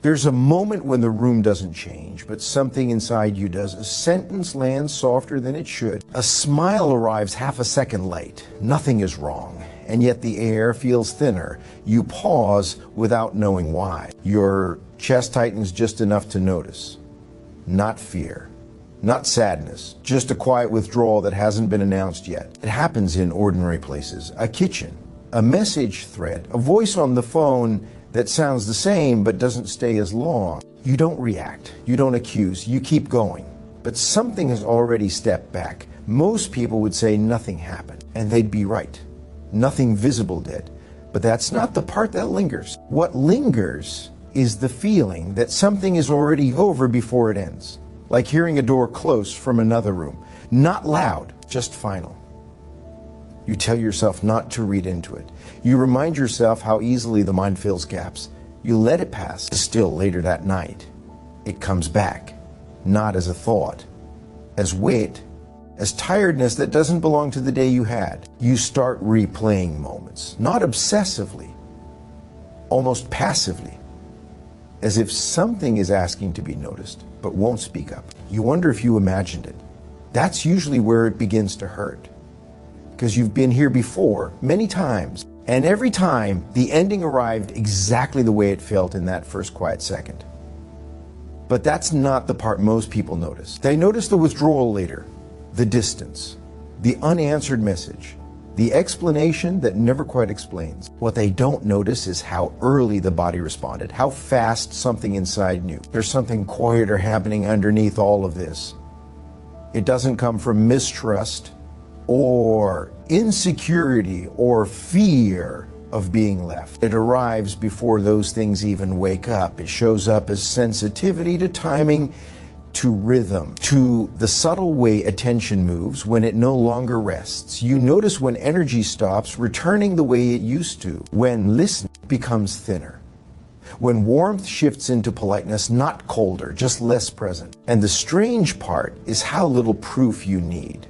There's a moment when the room doesn't change, but something inside you does. A sentence lands softer than it should. A smile arrives half a second late. Nothing is wrong, and yet the air feels thinner. You pause without knowing why. Your chest tightens just enough to notice. Not fear, not sadness, just a quiet withdrawal that hasn't been announced yet. It happens in ordinary places. A kitchen, a message thread, a voice on the phone that sounds the same but doesn't stay as long. You don't react, you don't accuse, you keep going. But something has already stepped back. Most people would say nothing happened, and they'd be right. Nothing visible did. But that's not the part that lingers. What lingers is the feeling that something is already over before it ends. Like hearing a door close from another room. Not loud, just final. You tell yourself not to read into it. You remind yourself how easily the mind fills gaps. You let it pass. Still, later that night, it comes back, not as a thought, as weight, as tiredness that doesn't belong to the day you had. You start replaying moments, not obsessively, almost passively, as if something is asking to be noticed, but won't speak up. You wonder if you imagined it. That's usually where it begins to hurt. Because you've been here before, many times, and every time the ending arrived exactly the way it felt in that first quiet second. But that's not the part most people notice. They notice the withdrawal later, the distance, the unanswered message, the explanation that never quite explains. What they don't notice is how early the body responded, how fast something inside knew. There's something quieter happening underneath all of this. It doesn't come from mistrust, or insecurity, or fear of being left. It arrives before those things even wake up. It shows up as sensitivity to timing, to rhythm, to the subtle way attention moves when it no longer rests. You notice when energy stops returning the way it used to, when listening becomes thinner, when warmth shifts into politeness, not colder, just less present. And the strange part is how little proof you need.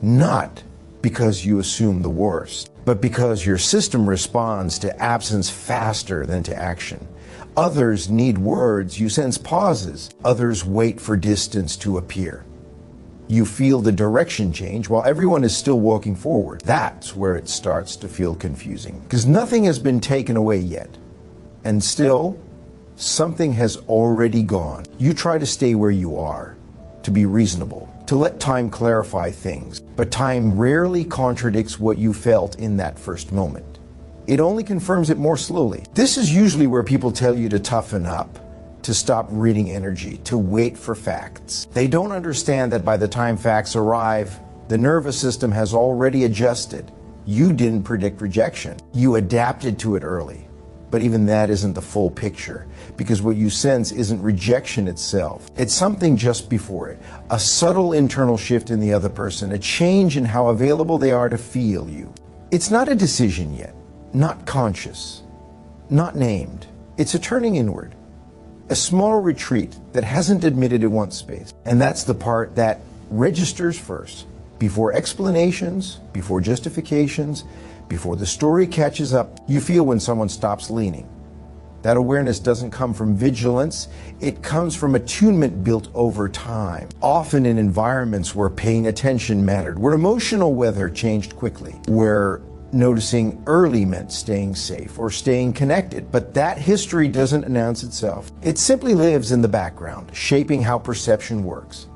Not because you assume the worst, but because your system responds to absence faster than to action. Others need words, you sense pauses. Others wait for distance to appear. You feel the direction change while everyone is still walking forward. That's where it starts to feel confusing, because nothing has been taken away yet. And still, something has already gone. You try to stay where you are, to be reasonable, to let time clarify things. But time rarely contradicts what you felt in that first moment. It only confirms it more slowly. This is usually where people tell you to toughen up, to stop reading energy, to wait for facts. They don't understand that by the time facts arrive, the nervous system has already adjusted. You didn't predict rejection. You adapted to it early. But even that isn't the full picture, because what you sense isn't rejection itself. It's something just before it, a subtle internal shift in the other person, a change in how available they are to feel you. It's not a decision yet, not conscious, not named. It's a turning inward, a small retreat that hasn't admitted it wants space. And that's the part that registers first, before explanations, before justifications, before the story catches up. You feel when someone stops leaning. That awareness doesn't come from vigilance, it comes from attunement built over time, often in environments where paying attention mattered, where emotional weather changed quickly, where noticing early meant staying safe or staying connected. But that history doesn't announce itself. It simply lives in the background, shaping how perception works.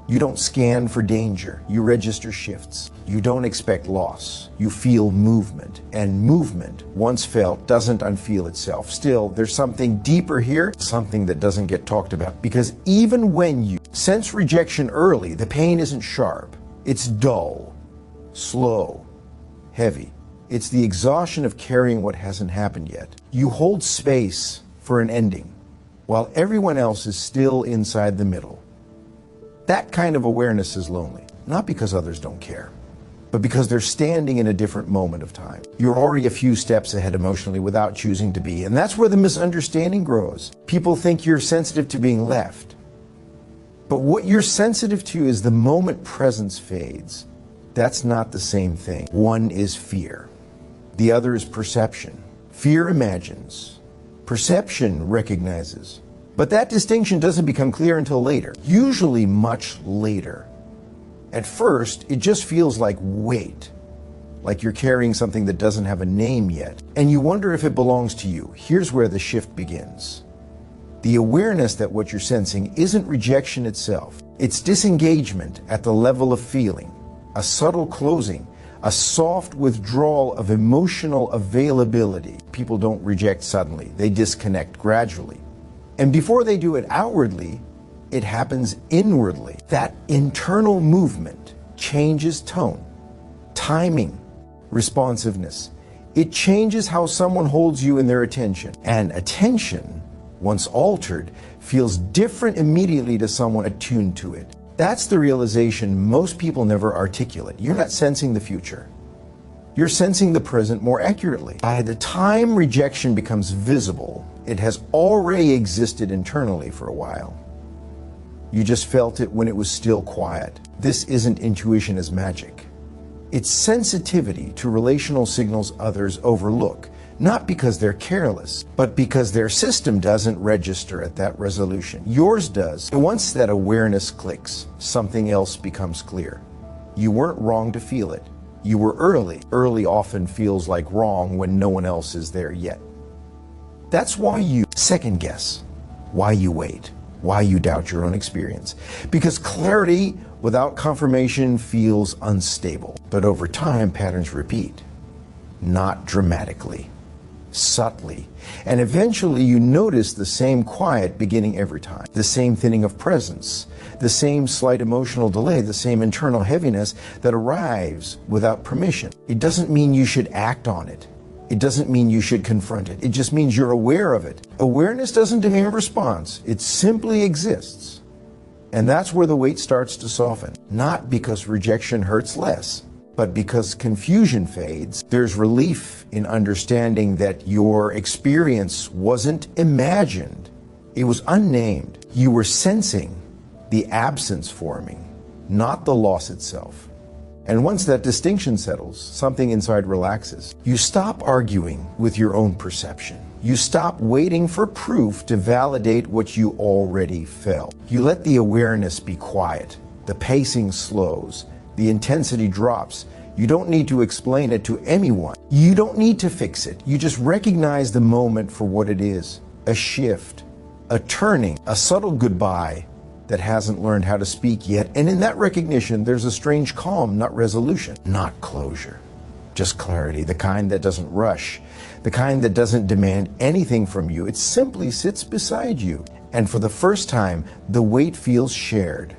You don't scan for danger, you register shifts. You don't expect loss, you feel movement. And movement, once felt, doesn't unfeel itself. Still, there's something deeper here, something that doesn't get talked about. Because even when you sense rejection early, the pain isn't sharp. It's dull, slow, heavy. It's the exhaustion of carrying what hasn't happened yet. You hold space for an ending, while everyone else is still inside the middle. That kind of awareness is lonely, not because others don't care, but because they're standing in a different moment of time. You're already a few steps ahead emotionally without choosing to be, and that's where the misunderstanding grows. People think you're sensitive to being left, but what you're sensitive to is the moment presence fades. That's not the same thing. One is fear. The other is perception. Fear imagines. Perception recognizes. But that distinction doesn't become clear until later, usually much later. At first, it just feels like weight, like you're carrying something that doesn't have a name yet, and you wonder if it belongs to you. Here's where the shift begins. The awareness that what you're sensing isn't rejection itself. It's disengagement at the level of feeling, a subtle closing, a soft withdrawal of emotional availability. People don't reject suddenly. They disconnect gradually. And before they do it outwardly, it happens inwardly. That internal movement changes tone, timing, responsiveness. It changes how someone holds you in their attention. And attention, once altered, feels different immediately to someone attuned to it. That's the realization most people never articulate. You're not sensing the future. You're sensing the present more accurately. By the time rejection becomes visible, it has already existed internally for a while. You just felt it when it was still quiet. This isn't intuition as magic. It's sensitivity to relational signals others overlook, not because they're careless, but because their system doesn't register at that resolution. Yours does. And once that awareness clicks, something else becomes clear. You weren't wrong to feel it. You were early. Early often feels like wrong when no one else is there yet. That's why you second guess, why you wait, why you doubt your own experience. Because clarity without confirmation feels unstable. But over time, patterns repeat. Not dramatically, subtly. And eventually you notice the same quiet beginning every time, the same thinning of presence, the same slight emotional delay, the same internal heaviness that arrives without permission. It doesn't mean you should act on it. It doesn't mean you should confront it. It just means you're aware of it. Awareness doesn't demand response. It simply exists. And that's where the weight starts to soften. Not because rejection hurts less, but because confusion fades. There's relief in understanding that your experience wasn't imagined. It was unnamed. You were sensing the absence forming, not the loss itself. And once that distinction settles, something inside relaxes. You stop arguing with your own perception. You stop waiting for proof to validate what you already felt. You let the awareness be quiet. The pacing slows. The intensity drops. You don't need to explain it to anyone. You don't need to fix it. You just recognize the moment for what it is. A shift, a turning, a subtle goodbye that hasn't learned how to speak yet. And in that recognition, there's a strange calm, not resolution, not closure, just clarity, the kind that doesn't rush, the kind that doesn't demand anything from you. It simply sits beside you. And for the first time, the weight feels shared.